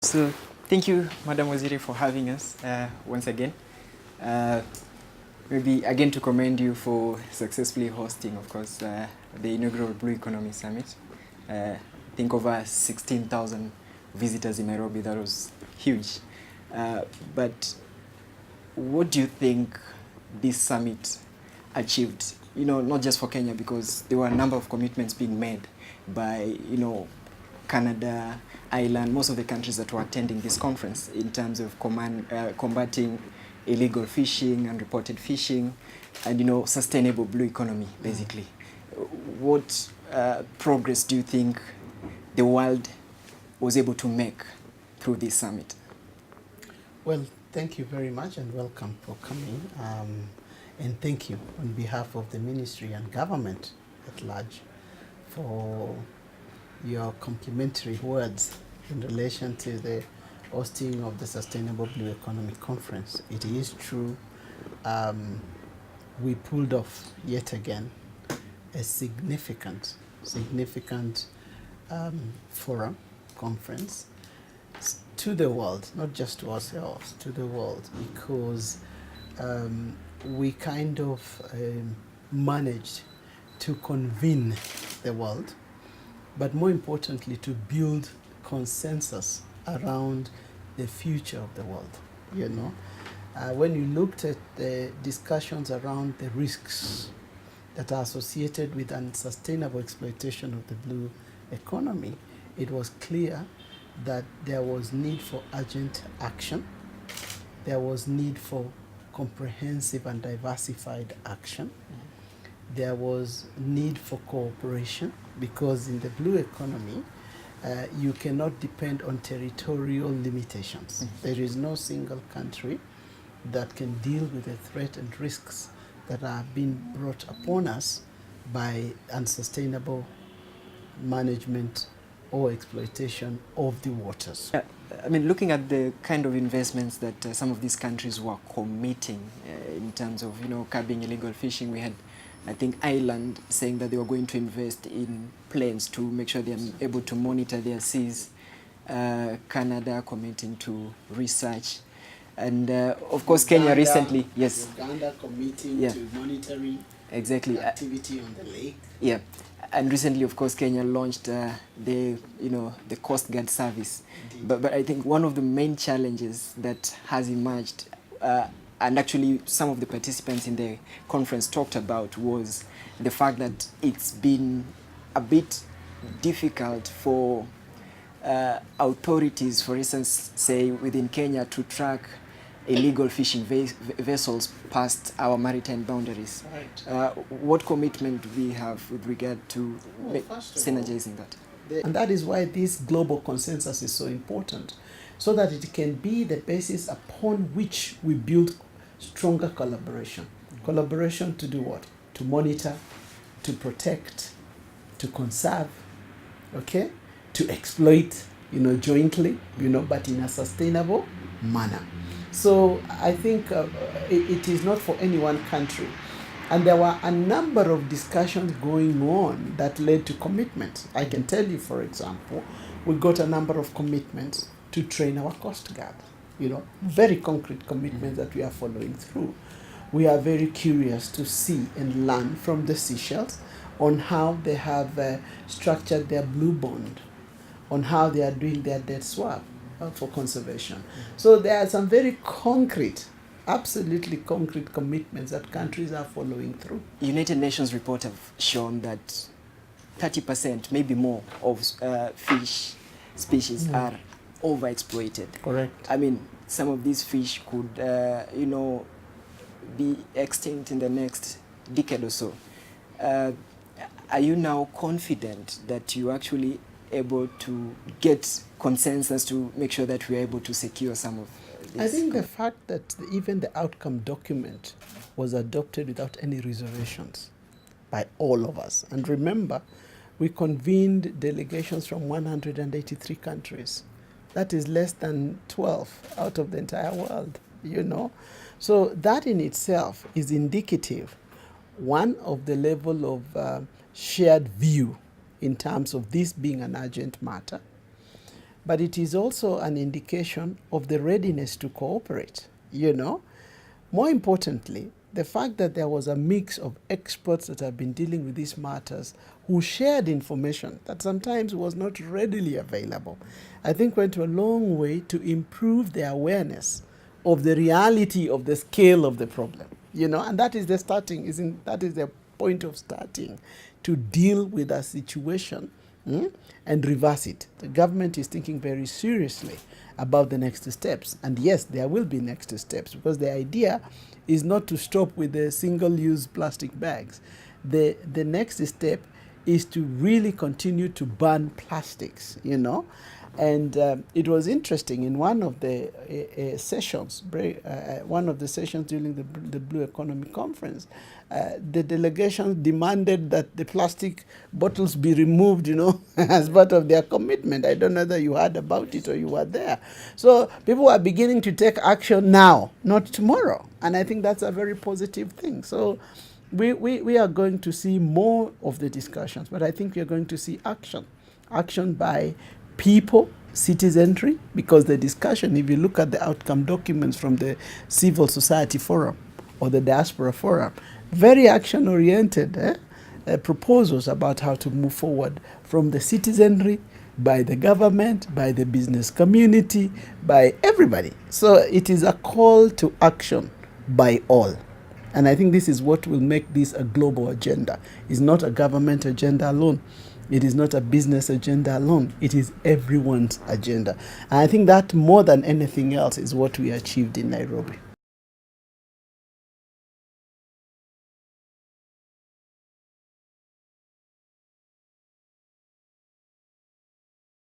So thank you, Madam Waziri, for having us once again. Maybe again to commend you for successfully hosting, of course, the inaugural Blue Economy Summit. I think over 16,000 visitors in Nairobi. That was huge. But what do you think this summit achieved? You know, not just for Kenya, because there were a number of commitments being made by, Canada, Ireland, most of the countries that were attending this conference in terms of combating illegal fishing, unreported fishing, and, sustainable blue economy, basically. What progress do you think the world was able to make through this summit? Well, thank you very much and welcome for coming. And thank you on behalf of the ministry and government at large for your complimentary words in relation to the hosting of the Sustainable Blue Economy Conference. It is true, we pulled off yet again a significant forum, conference to the world, not just to ourselves, to the world, because we kind of managed to convene the world, but more importantly, to build consensus around the future of the world. When you looked at the discussions around the risks that are associated with unsustainable exploitation of the blue economy, it was clear that there was need for urgent action. There was need for comprehensive and diversified action. There was need for cooperation, because in the blue economy, you cannot depend on territorial limitations. There is no single country that can deal with the threat and risks that are being brought upon us by unsustainable management or exploitation of the waters. Looking at the kind of investments that some of these countries were committing in terms of, curbing illegal fishing, we had, I think, Ireland saying that they were going to invest in planes to make sure they are able to monitor their seas. Canada committing to research. And of course, Uganda, Kenya recently, yes. Uganda committing to monitoring activity on the lake. Yeah. And recently, of course, Kenya launched the Coast Guard service. But I think one of the main challenges that has emerged, and actually some of the participants in the conference talked about, was the fact that it's been a bit difficult for authorities, for instance, say within Kenya, to track illegal fishing vessels past our maritime boundaries. Right. What commitment do we have with regard to synergizing that? And that is why this global consensus is so important, so that it can be the basis upon which we build stronger collaboration. Collaboration to do what? To monitor, to protect, to conserve, okay? To exploit, jointly, but in a sustainable manner. So I think it is not for any one country. And there were a number of discussions going on that led to commitments. I can tell you, for example, we got a number of commitments to train our Coast Guard. Very concrete commitments that we are following through. We are very curious to see and learn from the Seychelles on how they have structured their blue bond, on how they are doing their debt swap for conservation. So there are some very concrete, absolutely concrete commitments that countries are following through. United Nations report have shown that 30%, maybe more, of fish species are overexploited. Correct. Some of these fish could, be extinct in the next decade or so. Are you now confident that you actually able to get consensus to make sure that we are able to secure some of this? I think the fact that even the outcome document was adopted without any reservations by all of us. And remember, we convened delegations from 183 countries. That is less than 12 out of the entire world, So that in itself is indicative, one, of the level of shared view in terms of this being an urgent matter. but it is also an indication of the readiness to cooperate, you know. More importantly, the fact that there was a mix of experts that have been dealing with these matters who shared information that sometimes was not readily available, I think went a long way to improve the awareness of the reality of the scale of the problem, you know, and that is the starting, isn't that is the point of starting to deal with a situation and reverse it. The government is thinking very seriously about the next steps. And yes, there will be next steps, because the idea is not to stop with the single-use plastic bags. The next step is to really continue to ban plastics, you know. And it was interesting in one of the sessions, one of the sessions during the Blue Economy Conference, the delegation demanded that the plastic bottles be removed, you know, as part of their commitment. I don't know whether you heard about it or you were there. So people are beginning to take action now, not tomorrow. And I think that's a very positive thing. So we are going to see more of the discussions, but I think we are going to see action by people, citizenry, because the discussion, if you look at the outcome documents from the Civil Society Forum or the Diaspora Forum, very action-oriented proposals about how to move forward from the citizenry, by the government, by the business community, by everybody. So it is a call to action by all. And I think this is what will make this a global agenda. It's not a government agenda alone. It is not a business agenda alone. It is everyone's agenda. And I think that more than anything else is what we achieved in Nairobi.